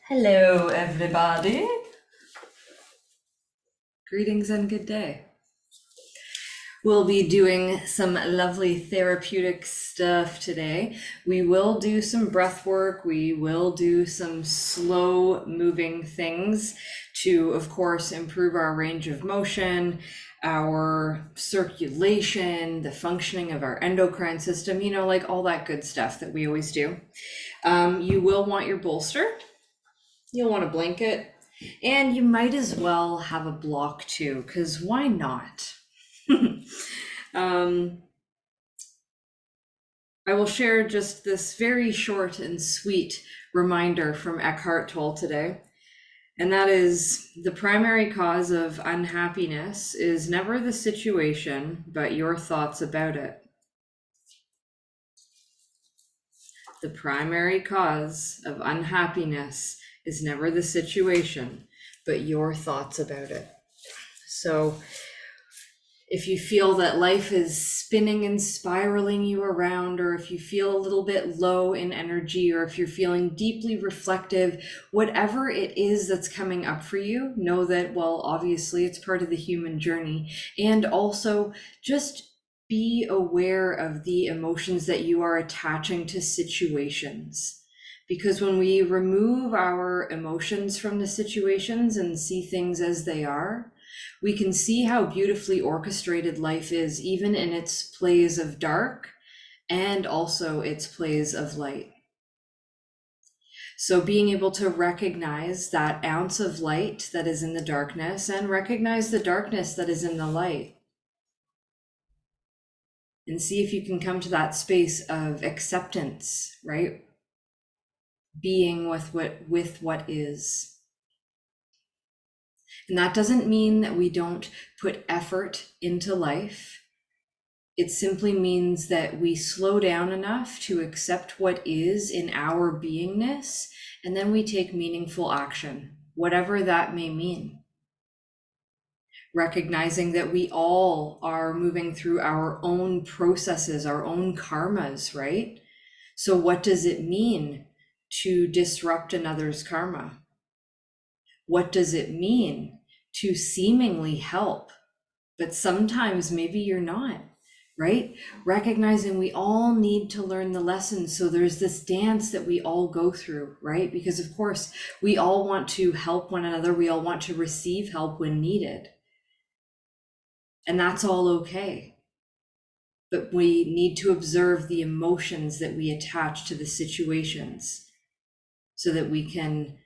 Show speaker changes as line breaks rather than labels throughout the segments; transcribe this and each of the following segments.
Hello, everybody. Greetings and good day. We'll be doing some lovely therapeutic stuff today. We will do some breath work. We will do some slow moving things to, of course, improve our range of motion, our circulation, the functioning of our endocrine system, like all that good stuff that we always do. You will want your bolster. You'll want a blanket, and you might as well have a block too, because why not? I will share just this very short and sweet reminder from Eckhart Tolle today, and that is the primary cause of unhappiness is never the situation, but your thoughts about it. The primary cause of unhappiness is never the situation, but your thoughts about it. So if you feel that life is spinning and spiraling you around, or if you feel a little bit low in energy, or if you're feeling deeply reflective, whatever it is that's coming up for you, know that, well, obviously it's part of the human journey. And also just be aware of the emotions that you are attaching to situations. Because when we remove our emotions from the situations and see things as they are, we can see how beautifully orchestrated life is, even in its plays of dark and also its plays of light. So being able to recognize that ounce of light that is in the darkness and recognize the darkness that is in the light. And see if you can come to that space of acceptance, right? Being with what is. And that doesn't mean that we don't put effort into life. It simply means that we slow down enough to accept what is in our beingness, and then we take meaningful action, whatever that may mean. Recognizing that we all are moving through our own processes, our own karmas, right? So what does it mean to disrupt another's karma? What does it mean to seemingly help, but sometimes maybe you're not, right? Recognizing we all need to learn the lessons. So there's this dance that we all go through, right? Because of course, we all want to help one another. We all want to receive help when needed. And that's all okay. But we need to observe the emotions that we attach to the situations so that we can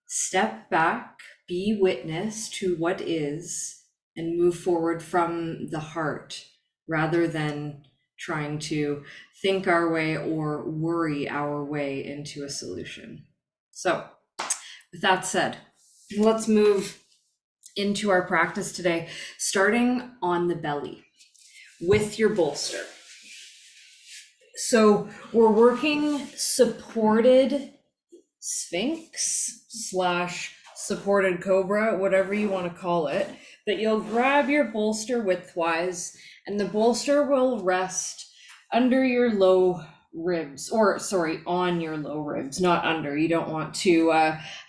step back, be witness to what is, and move forward from the heart rather than trying to think our way or worry our way into a solution. So, with that said, let's move into our practice today, starting on the belly with your bolster. So we're working supported Sphinx / supported cobra, whatever you want to call it, that you'll grab your bolster widthwise, and the bolster will rest under your low ribs, or sorry, on your low ribs, not under. You don't want to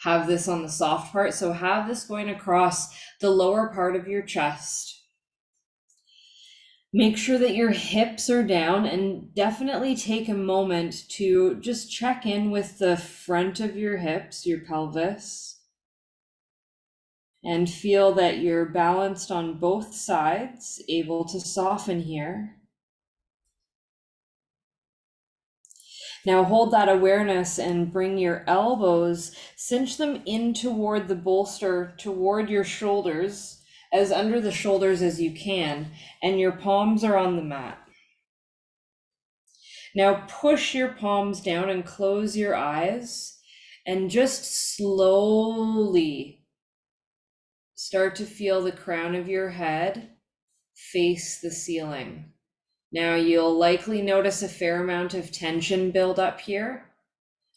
have this on the soft part, so have this going across the lower part of your chest. Make sure that your hips are down, and definitely take a moment to just check in with the front of your hips, your pelvis, and feel that you're balanced on both sides, able to soften here. Now hold that awareness and bring your elbows, cinch them in toward the bolster, toward your shoulders, as under the shoulders as you can, and your palms are on the mat. Now push your palms down and close your eyes, and just slowly start to feel the crown of your head face the ceiling. Now you'll likely notice a fair amount of tension build up here.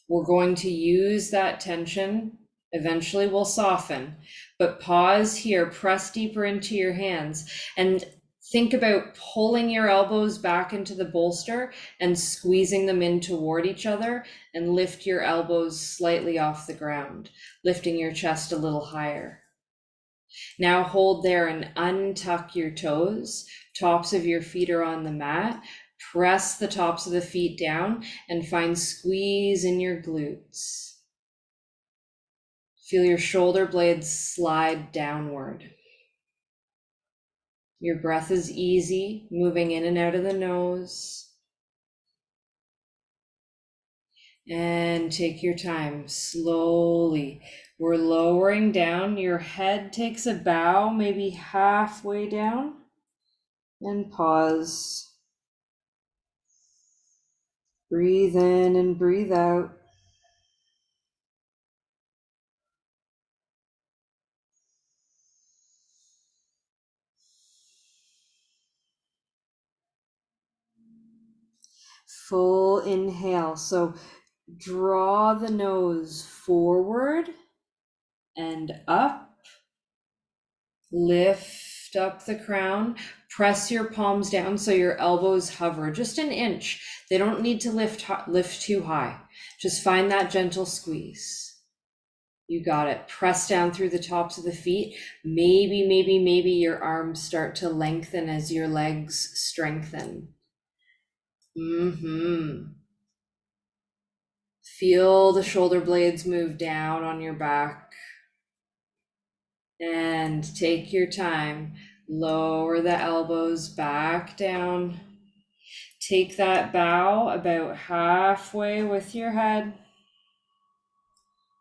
We're going to use that tension. Eventually we'll soften, but pause here, press deeper into your hands, and Think about pulling your elbows back into the bolster and squeezing them in toward each other, and lift your elbows slightly off the ground, lifting your chest a little higher. Now hold there and untuck your toes. Tops of your feet are on the mat. Press the tops of the feet down and find squeeze in your glutes. Feel your shoulder blades slide downward. Your breath is easy, moving in and out of the nose. And take your time, slowly. We're lowering down. Your head takes a bow, maybe halfway down. And pause. Breathe in and breathe out. Full inhale. So draw the nose forward and up. Lift up the crown. Press your palms down so your elbows hover just an inch. They don't need to lift too high. Just find that gentle squeeze. You got it. Press down through the tops of the feet. Maybe your arms start to lengthen as your legs strengthen. Feel the shoulder blades move down on your back. And take your time. Lower the elbows back down. Take that bow about halfway with your head.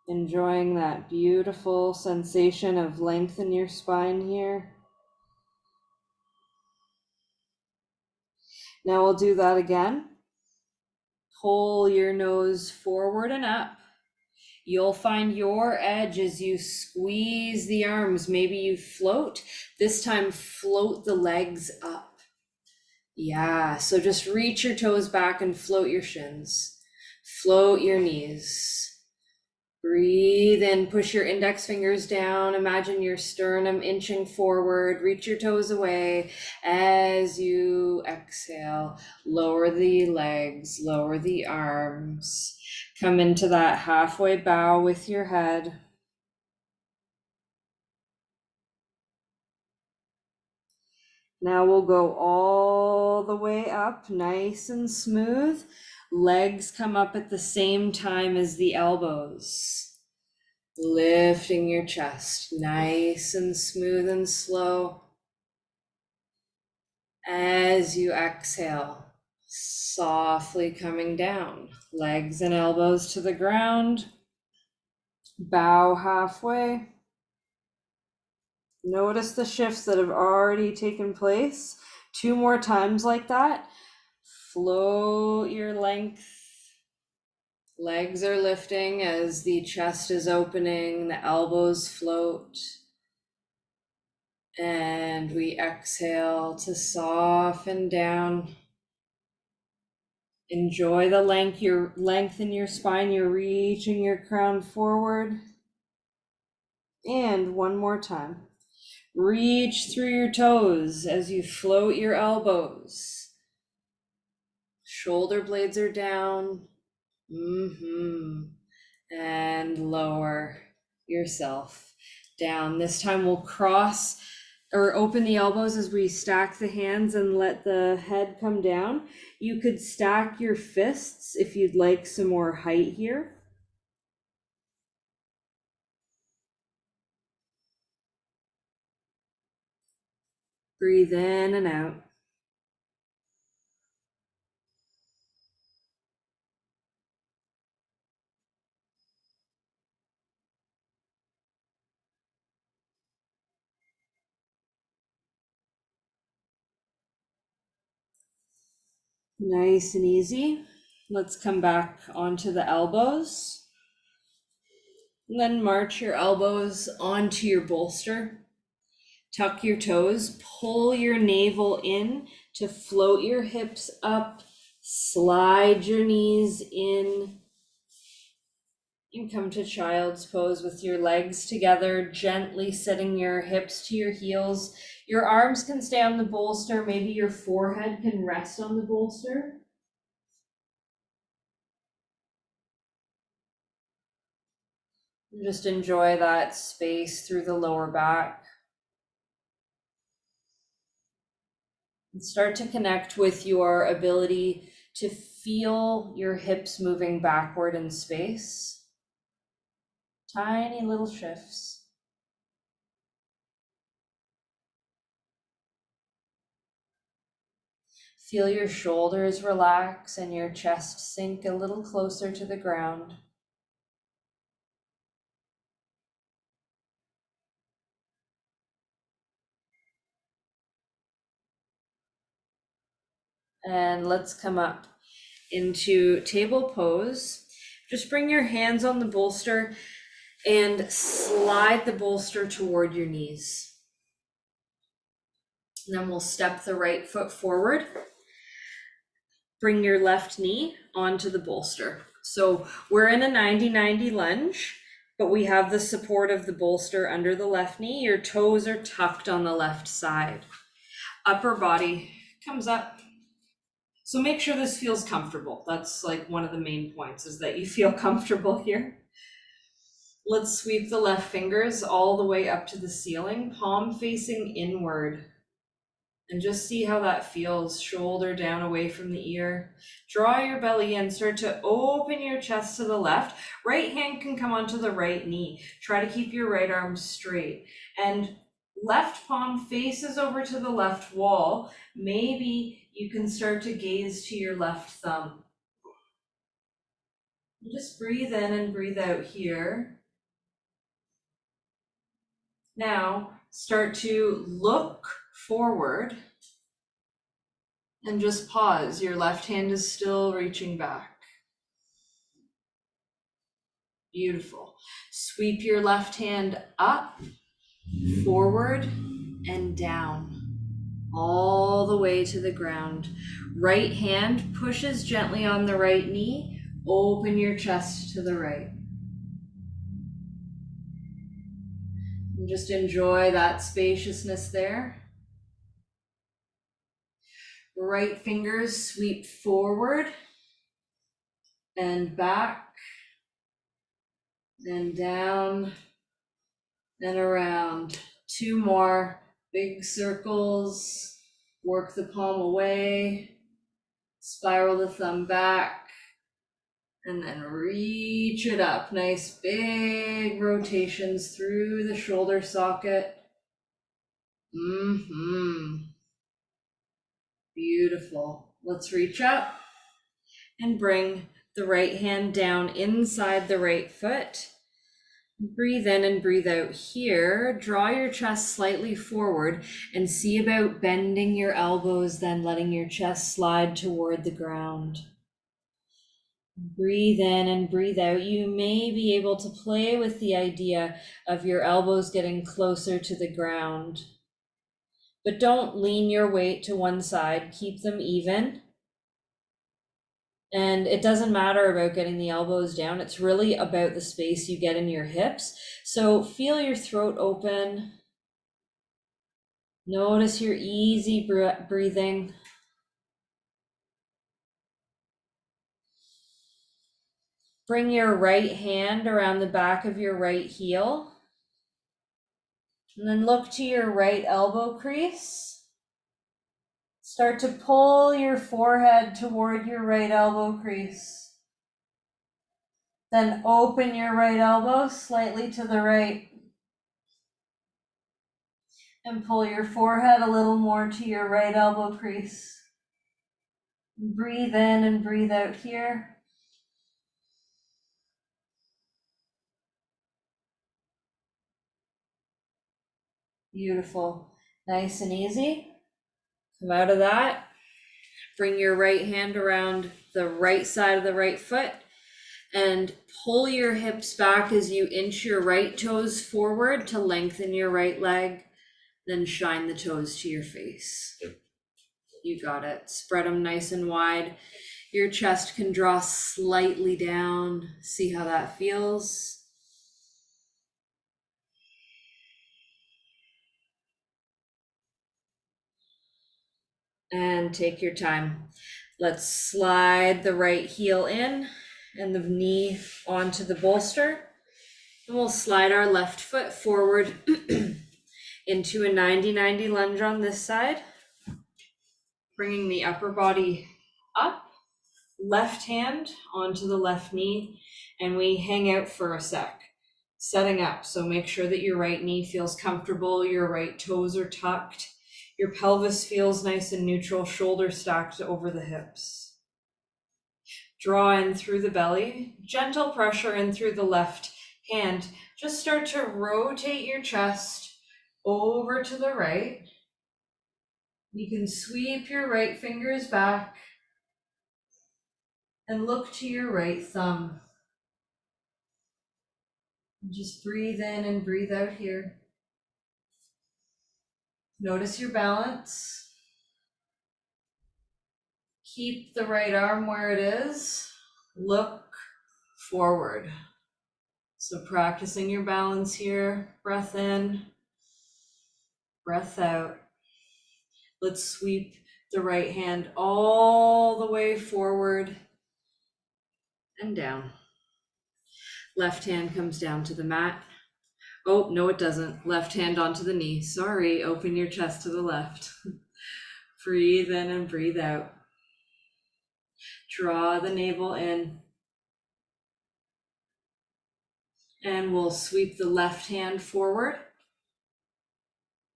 Enjoying that beautiful sensation of length in your spine here. Now we'll do that again. Pull your nose forward and up. You'll find your edge as you squeeze the arms. Maybe you float. This time, float the legs up. Yeah, so just reach your toes back and float your shins. Float your knees. Breathe in, push your index fingers down. Imagine your sternum inching forward. Reach your toes away. As you exhale, lower the legs, lower the arms. Come into that halfway bow with your head. Now we'll go all the way up, nice and smooth. Legs come up at the same time as the elbows. Lifting your chest, nice and smooth and slow. As you exhale, softly coming down, legs and elbows to the ground. Bow halfway. Notice the shifts that have already taken place. 2 more times like that. Float your length. Legs are lifting as the chest is opening, the elbows float. And we exhale to soften down. Enjoy the length in your spine. You're reaching your crown forward. And one more time. Reach through your toes as you float your elbows. Shoulder blades are down. And lower yourself down. This time we'll cross or open the elbows as we stack the hands and let the head come down. You could stack your fists if you'd like some more height here. Breathe in and out. Nice and easy. Let's come back onto the elbows. And then march your elbows onto your bolster. Tuck your toes, pull your navel in to float your hips up, slide your knees in, and come to child's pose with your legs together, gently setting your hips to your heels. Your arms can stay on the bolster, maybe your forehead can rest on the bolster. Just enjoy that space through the lower back. And start to connect with your ability to feel your hips moving backward in space. Tiny little shifts. Feel your shoulders relax and your chest sink a little closer to the ground. And let's come up into table pose. Just bring your hands on the bolster and slide the bolster toward your knees. And then we'll step the right foot forward. Bring your left knee onto the bolster. So we're in a 90-90 lunge, but we have the support of the bolster under the left knee. Your toes are tucked on the left side. Upper body comes up. So make sure this feels comfortable. That's like one of the main points, is that you feel comfortable here. Let's sweep the left fingers all the way up to the ceiling, palm facing inward. And just see how that feels, shoulder down away from the ear. Draw your belly in, start to open your chest to the left. Right hand can come onto the right knee. Try to keep your right arm straight. And left palm faces over to the left wall. Maybe you can start to gaze to your left thumb. Just breathe in and breathe out here. Now, start to look forward and just pause. Your left hand is still reaching back. Beautiful. Sweep your left hand up, forward, and down, all the way to the ground. Right hand pushes gently on the right knee. Open your chest to the right. And just enjoy that spaciousness there. Right fingers sweep forward and back and down and around. Two more big circles. Work the palm away. Spiral the thumb back. And then reach it up. Nice big rotations through the shoulder socket. Beautiful. Let's reach up and bring the right hand down inside the right foot. Breathe in and breathe out here. Draw your chest slightly forward and see about bending your elbows, then letting your chest slide toward the ground. Breathe in and breathe out. You may be able to play with the idea of your elbows getting closer to the ground, but don't lean your weight to one side. Keep them even. And it doesn't matter about getting the elbows down. It's really about the space you get in your hips. So feel your throat open. Notice your easy breathing. Bring your right hand around the back of your right heel. And then look to your right elbow crease. Start to pull your forehead toward your right elbow crease. Then open your right elbow slightly to the right. And pull your forehead a little more to your right elbow crease. Breathe in and breathe out here. Beautiful. Nice and easy. Come out of that. Bring your right hand around the right side of the right foot and pull your hips back as you inch your right toes forward to lengthen your right leg. Then shine the toes to your face. You got it. Spread them nice and wide. Your chest can draw slightly down. See how that feels. And take your time. Let's slide the right heel in and the knee onto the bolster. And we'll slide our left foot forward into a 90-90 lunge on this side, bringing the upper body up, left hand onto the left knee, and we hang out for a sec, setting up. So make sure that your right knee feels comfortable, your right toes are tucked, your pelvis feels nice and neutral, shoulders stacked over the hips. Draw in through the belly, gentle pressure in through the left hand. Just start to rotate your chest over to the right. You can sweep your right fingers back and look to your right thumb. Just breathe in and breathe out here. Notice your balance. Keep the right arm where it is. Look forward. So practicing your balance here. Breath in, breath out. Let's sweep the right hand all the way forward and down. Left hand comes down to the mat. Oh, no, it doesn't. Left hand onto the knee. Sorry, open your chest to the left. Breathe in and breathe out. Draw the navel in. And we'll sweep the left hand forward.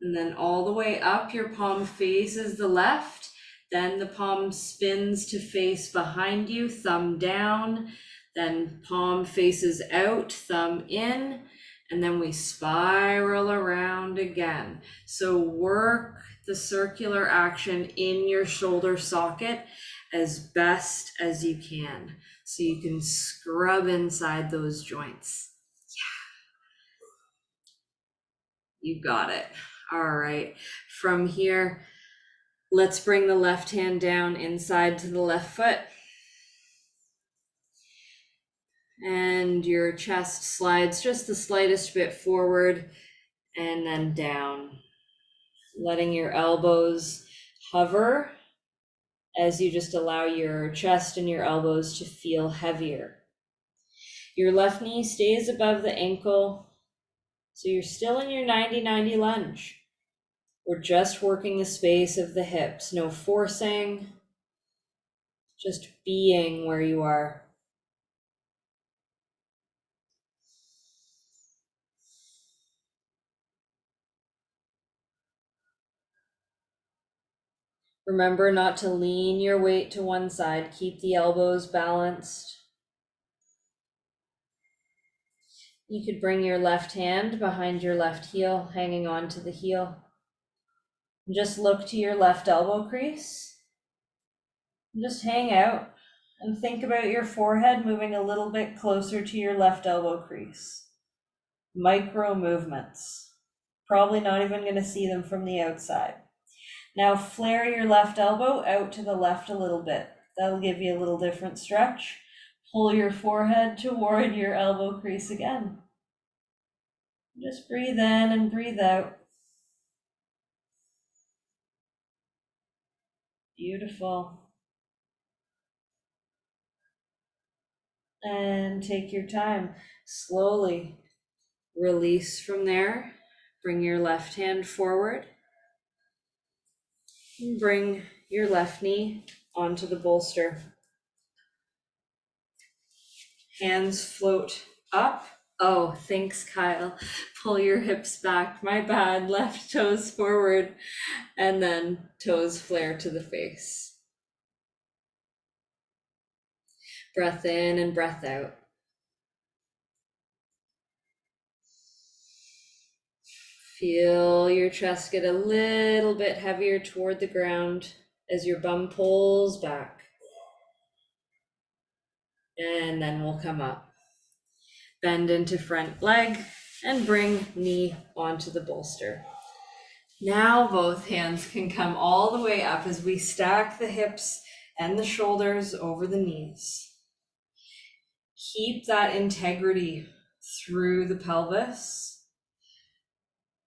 And then all the way up, your palm faces the left. Then the palm spins to face behind you, thumb down. Then palm faces out, thumb in. And then we spiral around again. So work the circular action in your shoulder socket as best as you can, so you can scrub inside those joints. Yeah, you got it. All right, from here, let's bring the left hand down inside to the left foot. And your chest slides just the slightest bit forward and then down, letting your elbows hover as you just allow your chest and your elbows to feel heavier. Your left knee stays above the ankle, so you're still in your 90-90 lunge. We're just working the space of the hips, no forcing, just being where you are. Remember not to lean your weight to one side. Keep the elbows balanced. You could bring your left hand behind your left heel, hanging onto the heel. Just look to your left elbow crease. Just hang out and think about your forehead moving a little bit closer to your left elbow crease. Micro movements. Probably not even going to see them from the outside. Now flare your left elbow out to the left a little bit. That'll give you a little different stretch. Pull your forehead toward your elbow crease again. Just breathe in and breathe out. Beautiful. And take your time. Slowly release from there. Bring your left hand forward. And bring your left knee onto the bolster. Hands float up. Oh, thanks, Kyle. Pull your hips back. My bad. Left toes forward. And then toes flare to the face. Breath in and breath out. Feel your chest get a little bit heavier toward the ground as your bum pulls back. And then we'll come up. Bend into front leg and bring knee onto the bolster. Now both hands can come all the way up as we stack the hips and the shoulders over the knees. Keep that integrity through the pelvis.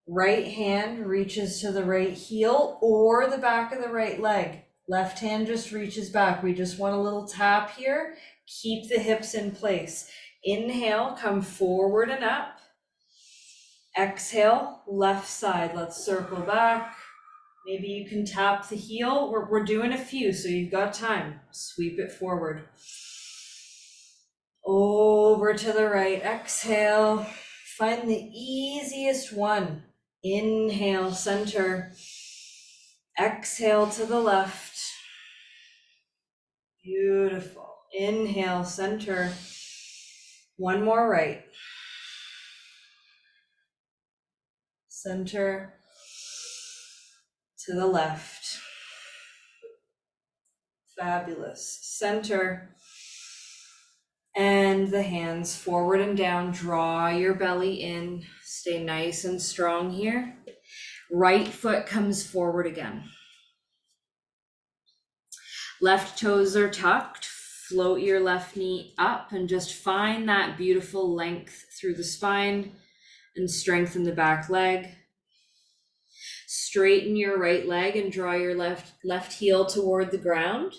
Right hand reaches to the right heel or the back of the right leg. Left hand just reaches back. We just want a little tap here. Keep the hips in place. Inhale, come forward and up. Exhale, left side. Let's circle back. Maybe you can tap the heel. We're doing a few, so you've got time. Sweep it forward. Over to the right. Exhale. Find the easiest one. Inhale, center. Exhale to the left. Beautiful. Inhale, center. One more right. Center to the left. Fabulous. Center. And the hands forward and down. Draw your belly in. Stay nice and strong here. Right foot comes forward again. Left toes are tucked. Float your left knee up and just find that beautiful length through the spine and strengthen the back leg. Straighten your right leg and draw your left heel toward the ground.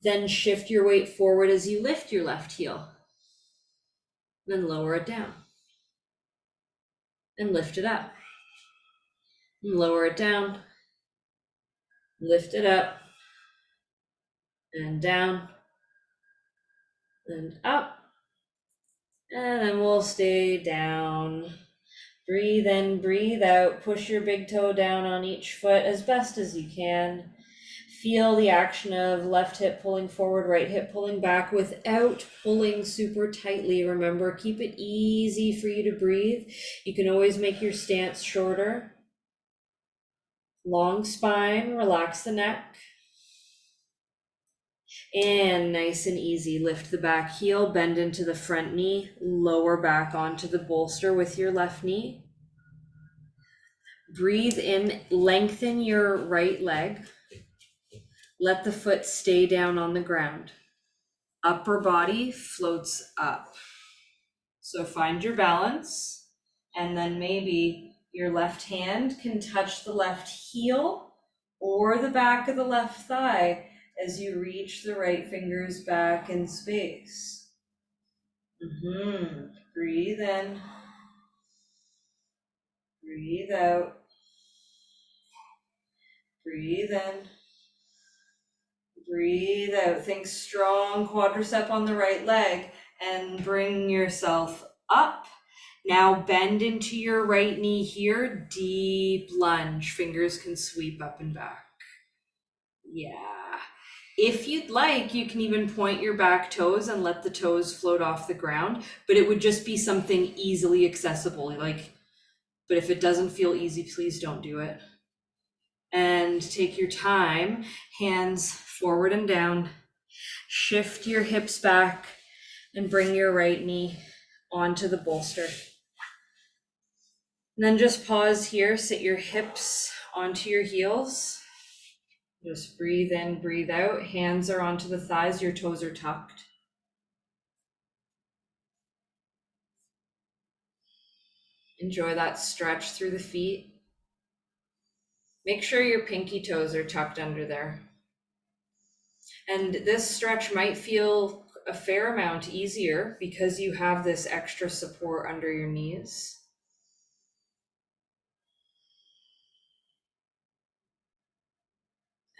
Then shift your weight forward as you lift your left heel. Then lower it down. And lift it up. And lower it down. Lift it up. And down. And up. And then we'll stay down. Breathe in, breathe out. Push your big toe down on each foot as best as you can. Feel the action of left hip pulling forward, right hip pulling back without pulling super tightly. Remember, keep it easy for you to breathe. You can always make your stance shorter. Long spine, relax the neck. And nice and easy, lift the back heel, bend into the front knee, lower back onto the bolster with your left knee. Breathe in, lengthen your right leg. Let the foot stay down on the ground. Upper body floats up. So find your balance, and then maybe your left hand can touch the left heel or the back of the left thigh as you reach the right fingers back in space. Breathe in. Breathe out. Breathe in. Breathe out. Think strong quadricep on the right leg and bring yourself up. Now bend into your right knee here. Deep lunge. Fingers can sweep up and back. Yeah. If you'd like, you can even point your back toes and let the toes float off the ground, but it would just be something easily accessible. But if it doesn't feel easy, please don't do it. And take your time, hands forward and down. Shift your hips back and bring your right knee onto the bolster. And then just pause here, sit your hips onto your heels. Just breathe in, breathe out. Hands are onto the thighs, your toes are tucked. Enjoy that stretch through the feet. Make sure your pinky toes are tucked under there. And this stretch might feel a fair amount easier because you have this extra support under your knees.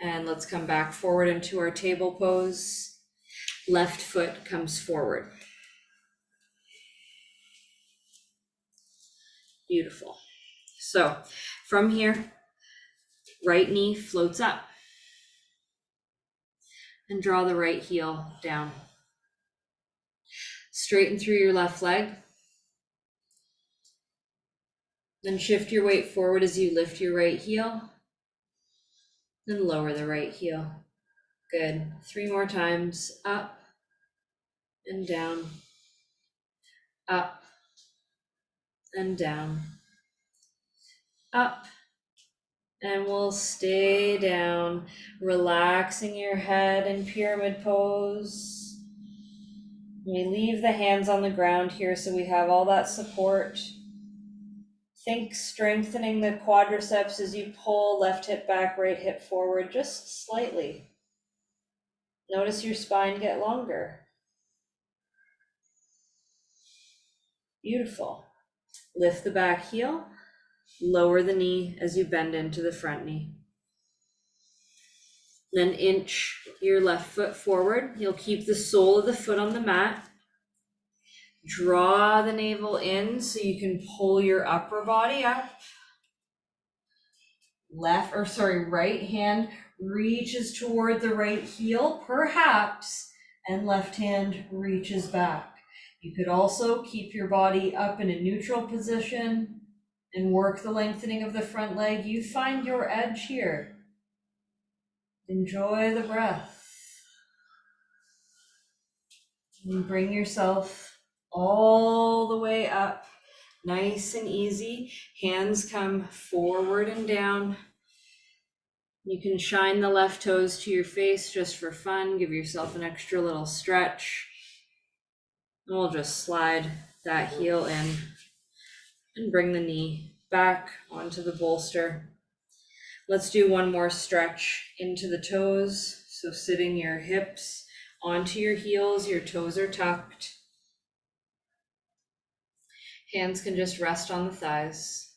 And let's come back forward into our table pose. Left foot comes forward. Beautiful. So from here, right knee floats up. And draw the right heel down. Straighten through your left leg. Then shift your weight forward as you lift your right heel. Then lower the right heel. Good. 3 more times. Up and down. Up and down. Up. And we'll stay down, relaxing your head in pyramid pose. We leave the hands on the ground here so we have all that support. Think strengthening the quadriceps as you pull left hip back, right hip forward, just slightly. Notice your spine get longer. Beautiful. Lift the back heel, lower the knee as you bend into the front knee. Then inch your left foot forward. You'll keep the sole of the foot on the mat. Draw the navel in so you can pull your upper body up. Right hand reaches toward the right heel, perhaps, and left hand reaches back. You could also keep your body up in a neutral position and work the lengthening of the front leg. You find your edge here. Enjoy the breath. And bring yourself all the way up, nice and easy. Hands come forward and down. You can shine the left toes to your face just for fun. Give yourself an extra little stretch. And we'll just slide that heel in and bring the knee back onto the bolster. Let's do one more stretch into the toes. So sitting your hips onto your heels, your toes are tucked. Hands can just rest on the thighs.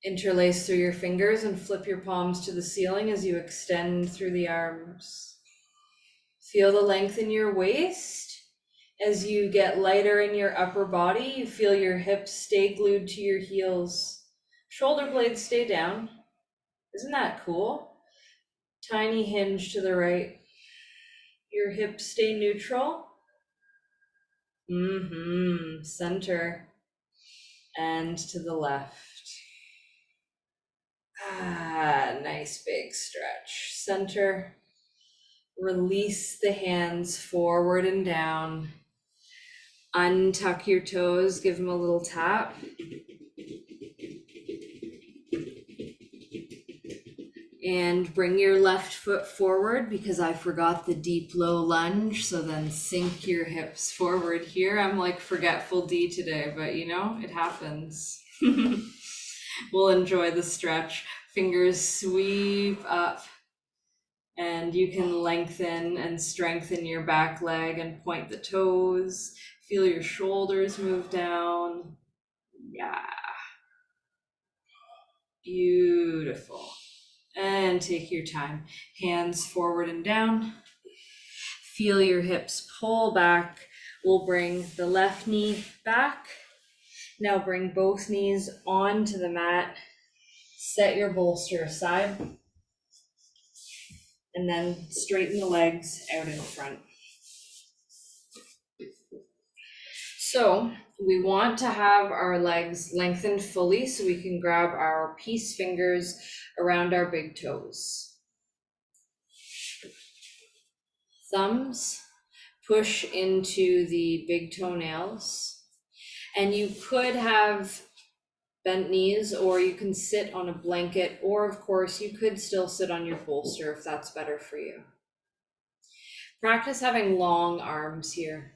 Interlace through your fingers and flip your palms to the ceiling as you extend through the arms. Feel the length in your waist. As you get lighter in your upper body, you feel your hips stay glued to your heels. Shoulder blades stay down. Isn't that cool? Tiny hinge to the right. Your hips stay neutral. Center. And to the left. Nice big stretch. Center. Release the hands forward and down. Untuck your toes, give them a little tap. And bring your left foot forward because I forgot the deep low lunge. So then sink your hips forward here. I'm like forgetful D today, but you know, it happens. We'll enjoy the stretch. Fingers sweep up. And you can lengthen and strengthen your back leg and point the toes. Feel your shoulders move down. Yeah. Beautiful. And take your time. Hands forward and down. Feel your hips pull back. We'll bring the left knee back. Now bring both knees onto the mat. Set your bolster aside. And then straighten the legs out in front. So we want to have our legs lengthened fully so we can grab our peace fingers around our big toes. Thumbs push into the big toenails. And you could have bent knees, or you can sit on a blanket, or of course you could still sit on your bolster if that's better for you. Practice having long arms here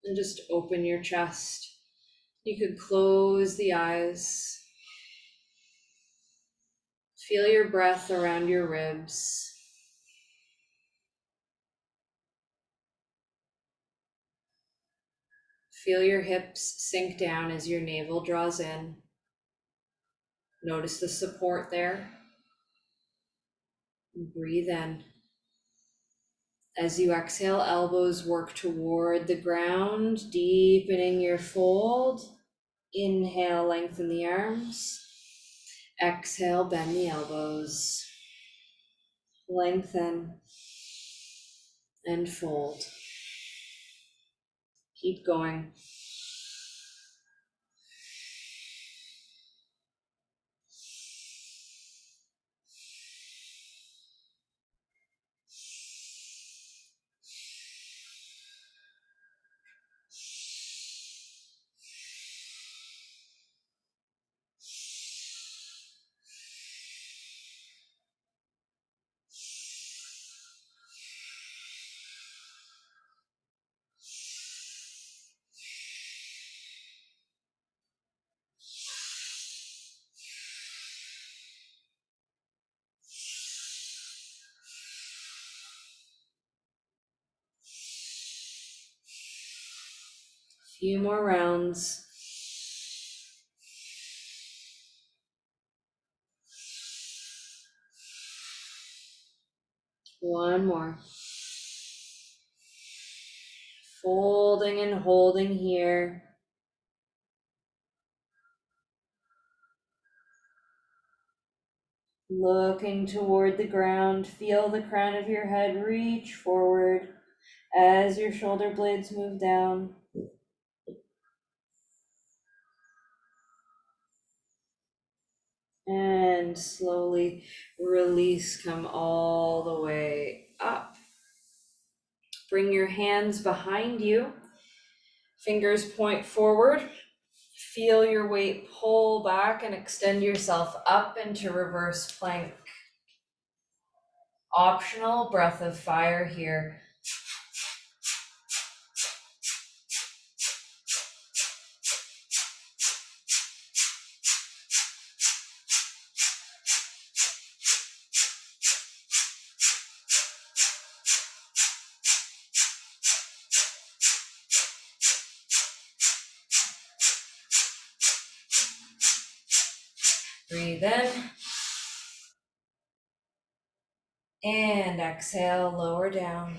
and just open your chest. You could close the eyes. Feel your breath around your ribs. Feel your hips sink down as your navel draws in. Notice the support there. Breathe in. As you exhale, elbows work toward the ground, deepening your fold. Inhale, lengthen the arms. Exhale, bend the elbows. Lengthen and fold. Keep going. Few more rounds. One more. Folding and holding here. Looking toward the ground, feel the crown of your head reach forward as your shoulder blades move down. And slowly release, come all the way up. Bring your hands behind you. Fingers point forward. Feel your weight pull back and extend yourself up into reverse plank. Optional breath of fire here. Breathe in. And exhale, lower down.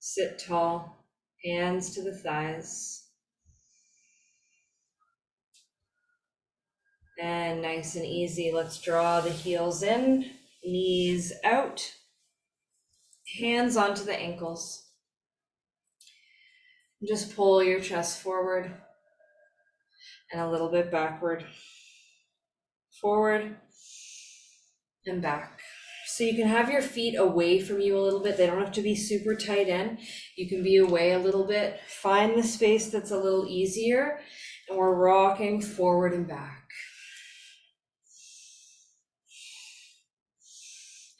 Sit tall, hands to the thighs. And nice and easy, let's draw the heels in, knees out, hands onto the ankles. Just pull your chest forward and a little bit backward. Forward and back. So you can have your feet away from you a little bit. They don't have to be super tight in. You can be away a little bit. Find the space that's a little easier. And we're rocking forward and back.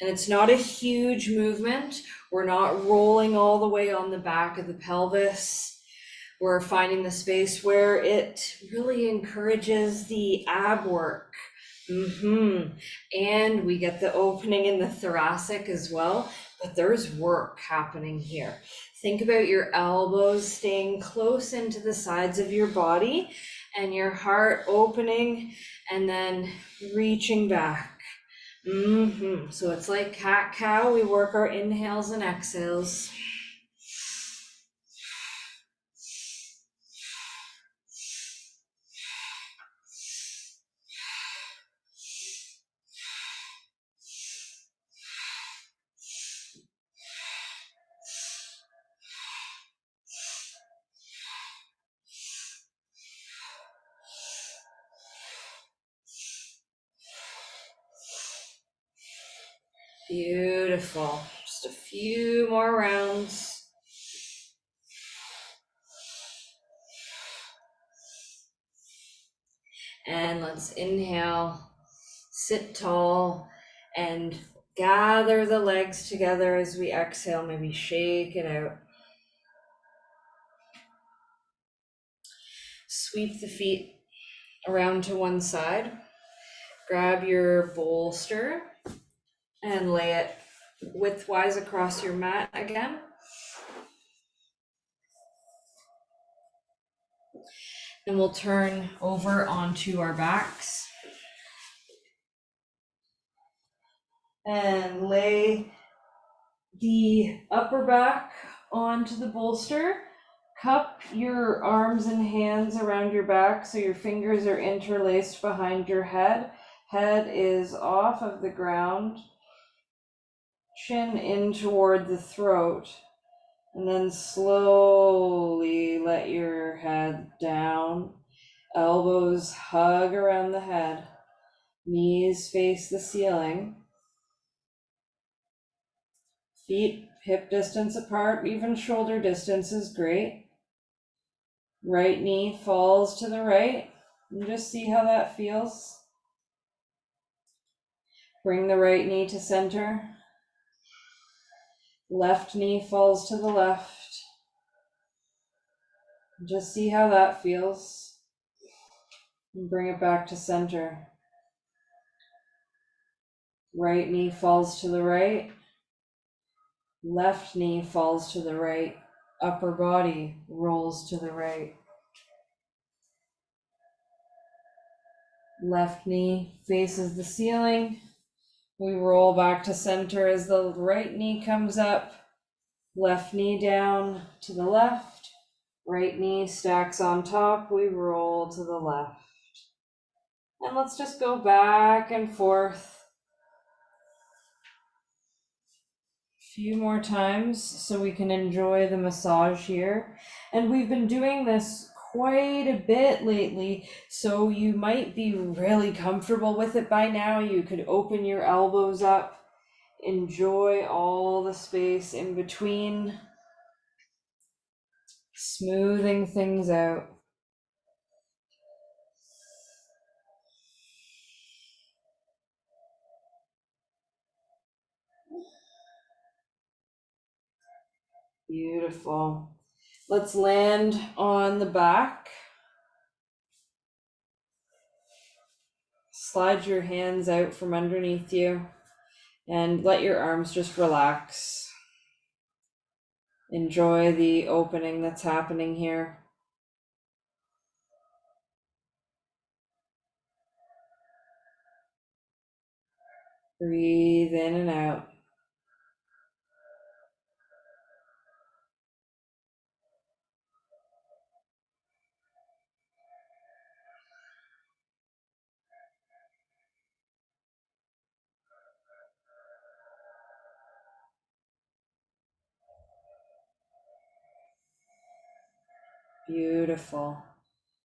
And it's not a huge movement. We're not rolling all the way on the back of the pelvis. We're finding the space where it really encourages the ab work. And we get the opening in the thoracic as well, but there's work happening here. Think about your elbows staying close into the sides of your body and your heart opening and then reaching back. So it's like cat-cow. We work our inhales and exhales. Beautiful. Just a few more rounds. And let's inhale, sit tall, and gather the legs together as we exhale. Maybe shake it out. Sweep the feet around to one side. Grab your bolster and lay it widthwise across your mat again. Then we'll turn over onto our backs and lay the upper back onto the bolster. Cup your arms and hands around your back so your fingers are interlaced behind your head. Head is off of the ground. Chin in toward the throat. And then slowly let your head down. Elbows hug around the head. Knees face the ceiling. Feet hip distance apart, even shoulder distance is great. Right knee falls to the right. And just see how that feels. Bring the right knee to center. Left knee falls to the left. Just see how that feels. And bring it back to center. Right knee falls to the right. Left knee falls to the right. Upper body rolls to the right. Left knee faces the ceiling. We roll back to center as the right knee comes up. Left knee down to the left. Right knee stacks on top. We roll to the left. And let's just go back and forth a few more times so we can enjoy the massage here. And we've been doing this quite a bit lately, so you might be really comfortable with it by now. You could open your elbows up, enjoy all the space in between, smoothing things out. Beautiful. Let's land on the back. Slide your hands out from underneath you and let your arms just relax. Enjoy the opening that's happening here. Breathe in and out. Beautiful.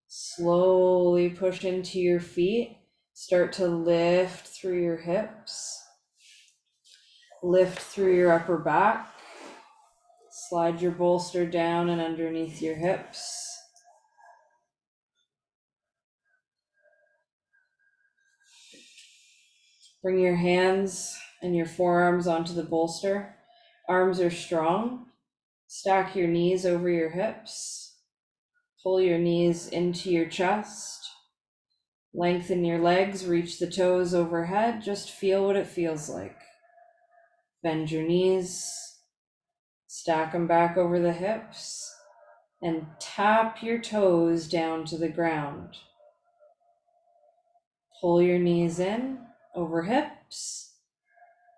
Slowly push into your feet. Start to lift through your hips. Lift through your upper back. Slide your bolster down and underneath your hips. Bring your hands and your forearms onto the bolster. Arms are strong. Stack your knees over your hips. Pull your knees into your chest. Lengthen your legs, reach the toes overhead. Just feel what it feels like. Bend your knees. Stack them back over the hips. And tap your toes down to the ground. Pull your knees in, over hips,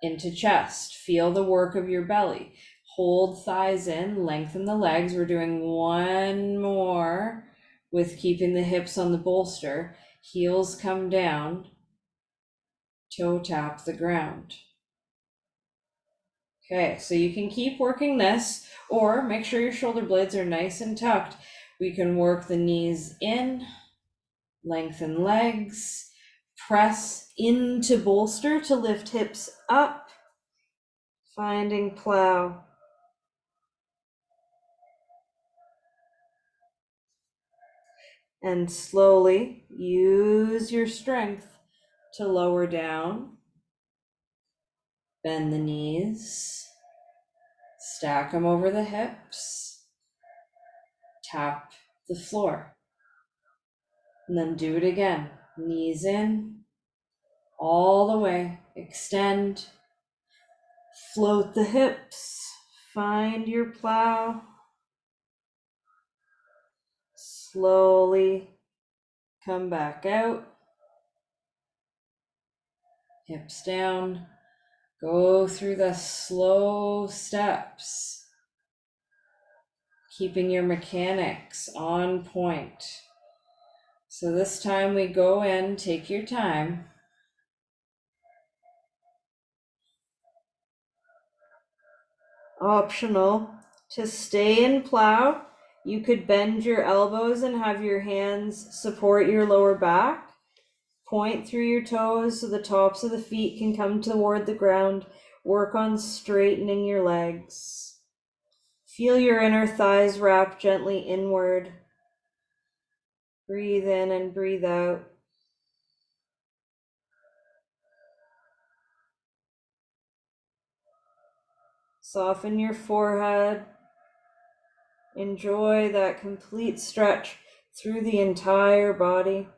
into chest. Feel the work of your belly. Hold thighs in, lengthen the legs. We're doing one more with keeping the hips on the bolster. Heels come down, toe tap the ground. Okay, so you can keep working this, or make sure your shoulder blades are nice and tucked. We can work the knees in, lengthen legs, press into bolster to lift hips up, finding plow. And slowly use your strength to lower down, bend the knees, stack them over the hips, tap the floor, and then do it again. Knees in, all the way, extend, float the hips, find your plow, slowly come back out, hips down, go through the slow steps, keeping your mechanics on point. So this time we go in, take your time. Optional to stay in plow. You could bend your elbows and have your hands support your lower back. Point through your toes so the tops of the feet can come toward the ground. Work on straightening your legs. Feel your inner thighs wrap gently inward. Breathe in and breathe out. Soften your forehead. Enjoy that complete stretch through the entire body.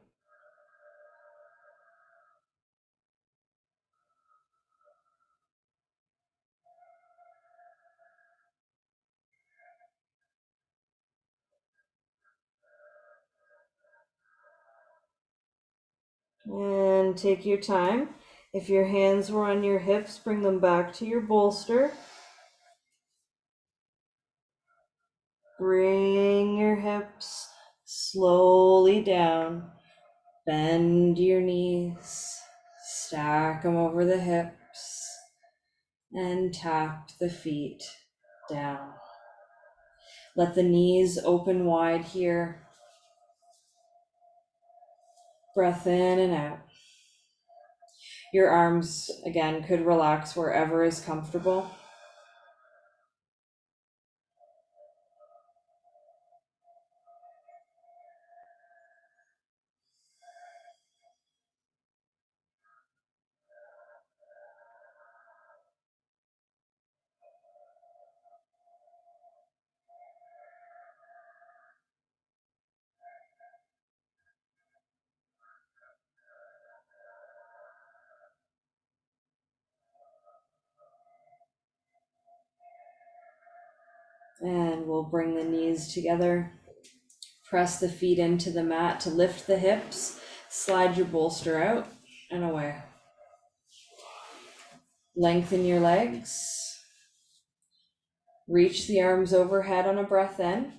And take your time. If your hands were on your hips, bring them back to your bolster. Bring your hips slowly down. Bend your knees. Stack them over the hips. And tap the feet down. Let the knees open wide here. Breath in and out. Your arms, again, could relax wherever is comfortable. And we'll bring the knees together. Press the feet into the mat to lift the hips. Slide your bolster out and away. Lengthen your legs. Reach the arms overhead on a breath in.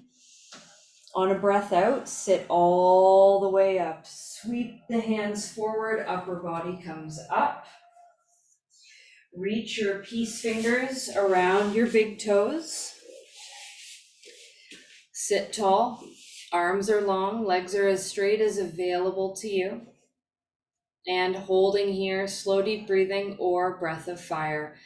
On a breath out, sit all the way up. Sweep the hands forward, upper body comes up. Reach your peace fingers around your big toes. Sit tall. Arms are long, legs are as straight as available to you. And holding here, slow deep breathing or breath of fire.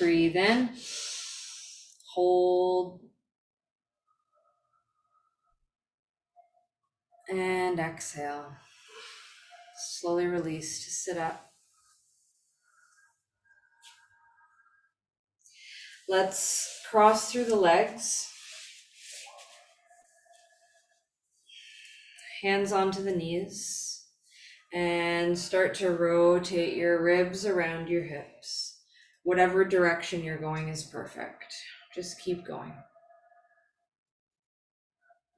Breathe in, hold, and exhale. Slowly release to sit up. Let's cross through the legs, hands onto the knees, and start to rotate your ribs around your hips. Whatever direction you're going is perfect. Just keep going.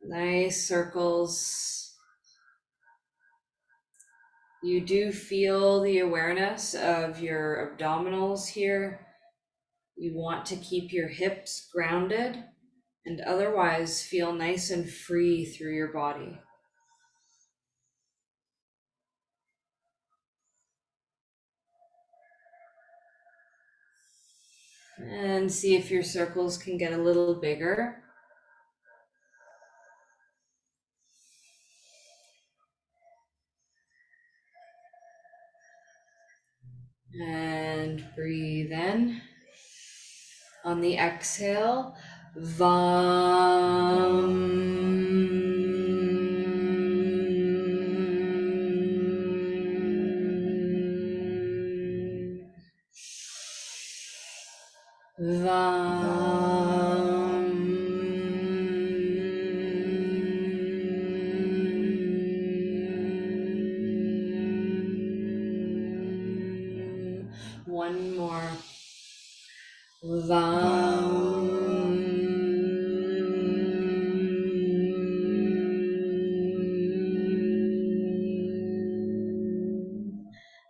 Nice circles. You do feel the awareness of your abdominals here. You want to keep your hips grounded and otherwise feel nice and free through your body. And see if your circles can get a little bigger. And breathe in. On the exhale, Vam. Vam. One more. Vam.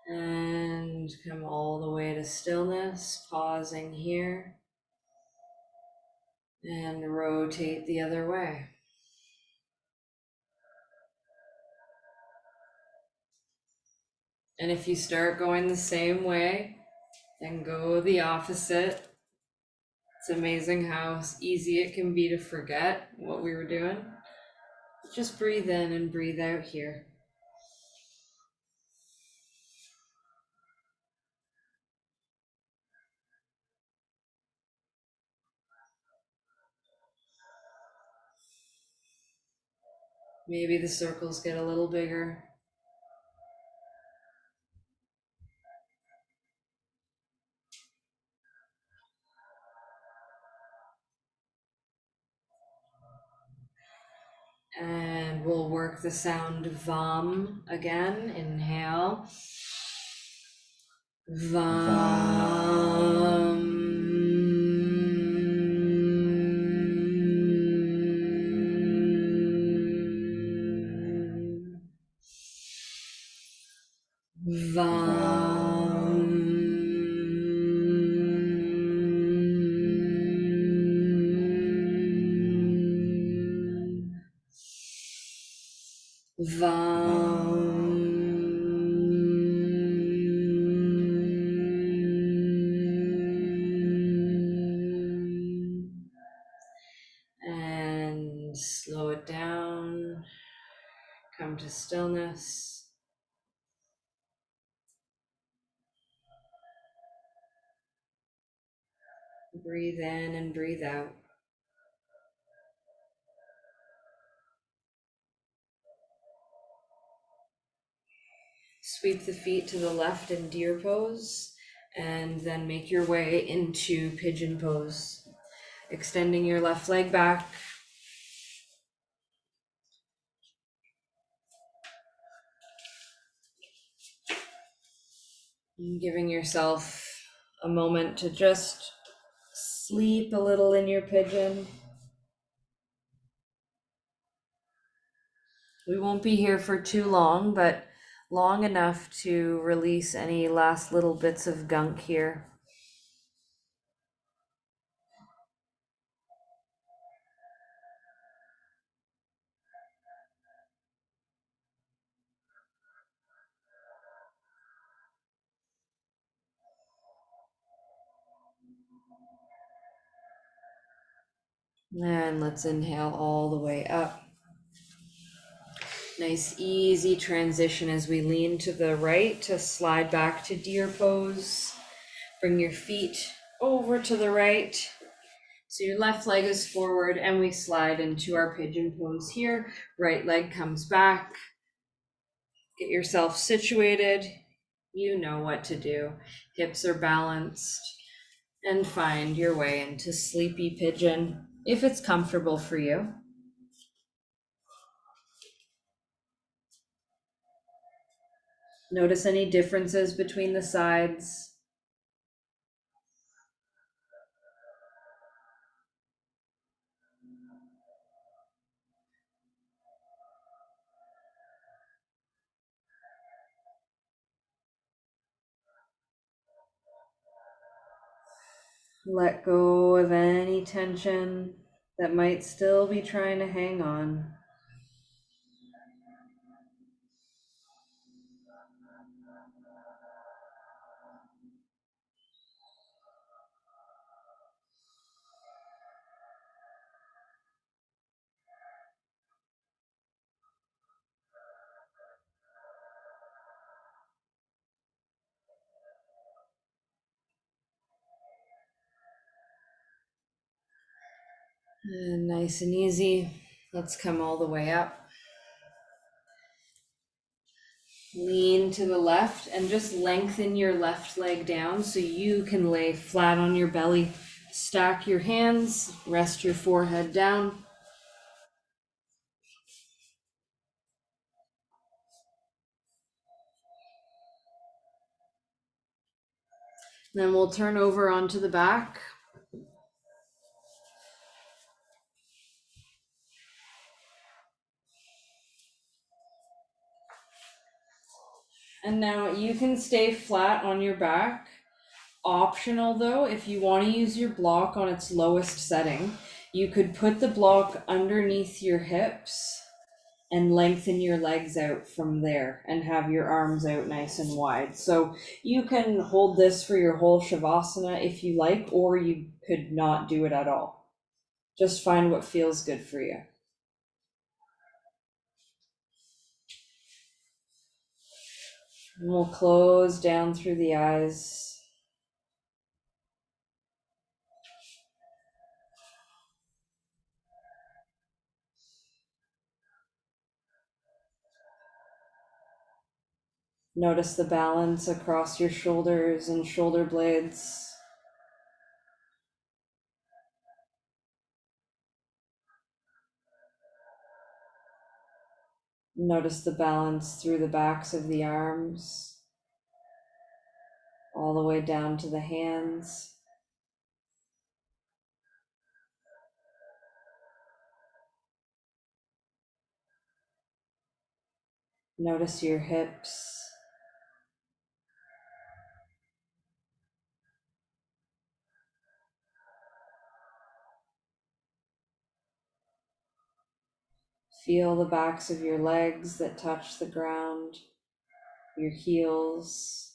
And come all the way to stillness, pausing here, and rotate the other way. And if you start going the same way, then go the opposite. It's amazing how easy it can be to forget what we were doing. Just breathe in and breathe out here. Maybe the circles get a little bigger. And we'll work the sound VUM again. Inhale. VUM. VUM. And slow it down, come to stillness. Breathe in and breathe out. Sweep the feet to the left in deer pose, and then make your way into pigeon pose. Extending your left leg back. Giving yourself a moment to just sleep a little in your pigeon. We won't be here for too long, but long enough to release any last little bits of gunk here. And let's inhale all the way up. Nice easy transition as we lean to the right to slide back to deer pose. Bring your feet over to the right. So your left leg is forward and we slide into our pigeon pose here. Right leg comes back. Get yourself situated. You know what to do. Hips are balanced. And find your way into sleepy pigeon if it's comfortable for you. Notice any differences between the sides. Let go of any tension that might still be trying to hang on. And nice and easy. Let's come all the way up. Lean to the left and just lengthen your left leg down so you can lay flat on your belly. Stack your hands, rest your forehead down. Then we'll turn over onto the back. And now you can stay flat on your back. Optional though, if you want to use your block on its lowest setting, you could put the block underneath your hips and lengthen your legs out from there and have your arms out nice and wide. So you can hold this for your whole Shavasana if you like, or you could not do it at all. Just find what feels good for you. And we'll close down through the eyes. Notice the balance across your shoulders and shoulder blades. Notice the balance through the backs of the arms, all the way down to the hands. Notice your hips. Feel the backs of your legs that touch the ground, your heels.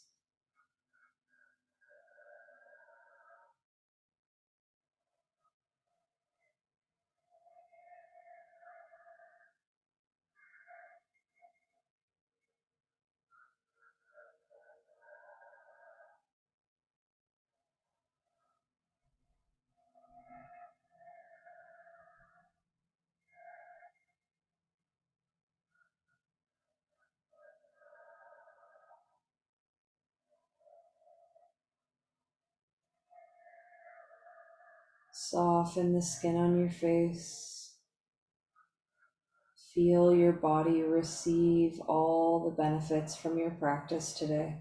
Soften the skin on your face. Feel your body receive all the benefits from your practice today.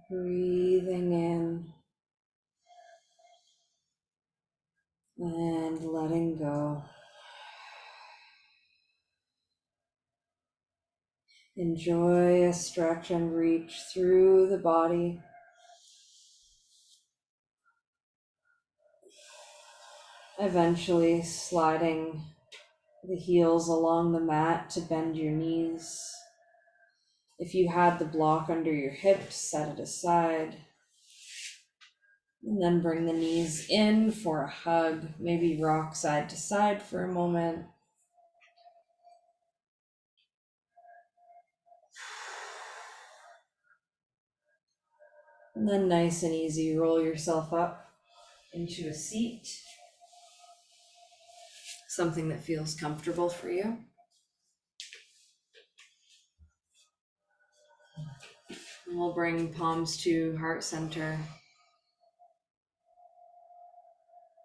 Breathing in and letting go. Enjoy a stretch and reach through the body. Eventually sliding the heels along the mat to bend your knees. If you had the block under your hips, set it aside. And then bring the knees in for a hug. Maybe rock side to side for a moment. And then nice and easy, roll yourself up into a seat. Something that feels comfortable for you. And we'll bring palms to heart center.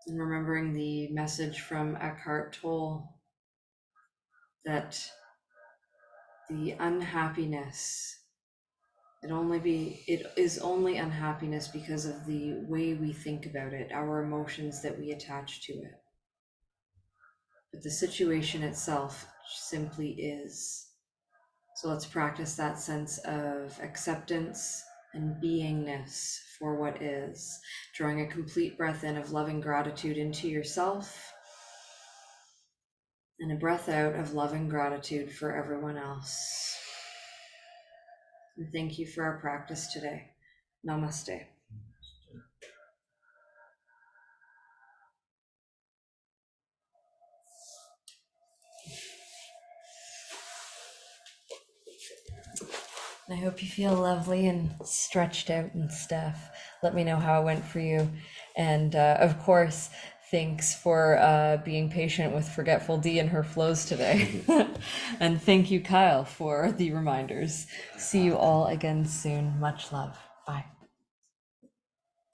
And remembering the message from Eckhart Tolle that the unhappiness, it is only unhappiness because of the way we think about it, our emotions that we attach to it. But the situation itself simply is. So let's practice that sense of acceptance and beingness for what is. Drawing a complete breath in of loving gratitude into yourself, and a breath out of loving gratitude for everyone else. And thank you for our practice today. Namaste. I hope you feel lovely and stretched out and stuff. Let me know how it went for you. And of course, Thanks for being patient with Forgetful D and her flows today. And thank you, Kyle, for the reminders. See you all again soon. Much love. Bye.